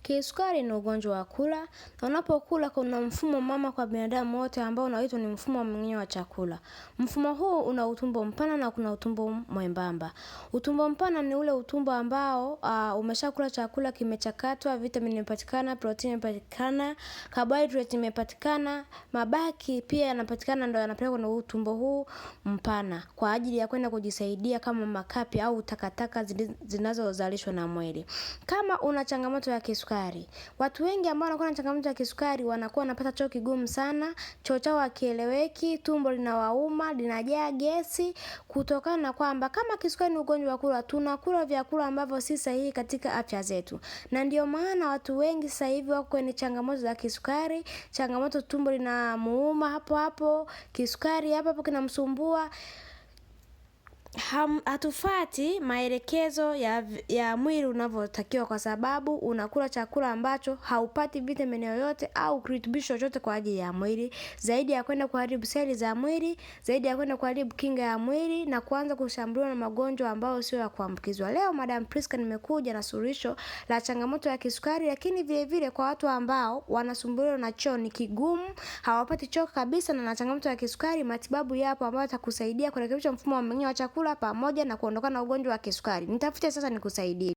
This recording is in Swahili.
Kisukari ni ugonjwa wa kula. Unapokula kuna mfumo mama kwa binadamu wote ambao unaitwa ni mfumo wa mmeng'enyo wa chakula. Mfumo huu una utumbo mpana na kuna utumbo mwembamba. Utumbo mpana ni ule utumbo ambao umeshakula chakula kimechakatwa, vitamini imepatikana, protein imepatikana, carbohydrate imepatikana, mabaki pia yanapatikana, ndio yanapelekwa na utumbo huu mpana kwa ajili ya kwenda kujisaidia kama makapi au takataka zinazozalishwa na mwili. Kama una changamoto ya kisukari, watu wengi ambao wanakuwa na changamoto ya kisukari wanakuwa wanapata choo kigumu sana, choo chao hakieleweki, tumbo linawauma, linajaa gesi, kutokana na kwamba kama kisukari ni ugonjwa wa kula, tunakula vyakula ambavyo si sahihi katika afya zetu. Na ndio maana watu wengi sasa hivi wako kwenye changamoto za kisukari, changamoto tumbo linamuuma hapo hapo, kisukari hapo hapo kinamsumbua. Hatufuati maelekezo ya mwili unavyotakiwa, kwa sababu unakula chakula ambacho haupati vitamini yoyote au kirutubisho chochote kwa ajili ya mwili, zaidi ya kwenda kuharibu seli za mwili, zaidi ya kwenda kuharibu kinga ya mwili na kuanza kushambuliwa na magonjwa ambayo sio ya kuambukizwa. Leo Madam Priska nimekuja na suluhisho la changamoto ya kisukari, lakini vile vile kwa watu ambao wanasumbuliwa na choo ni kigumu, hawapati choo kabisa na changamoto ya kisukari, matibabu yapo ambayo yatakusaidia kurekebisha mfumo wa mmeng'enyo wa chakula pamoja na kuondokana na ugonjwa wa kisukari. Nitafute sasa nikusaidie.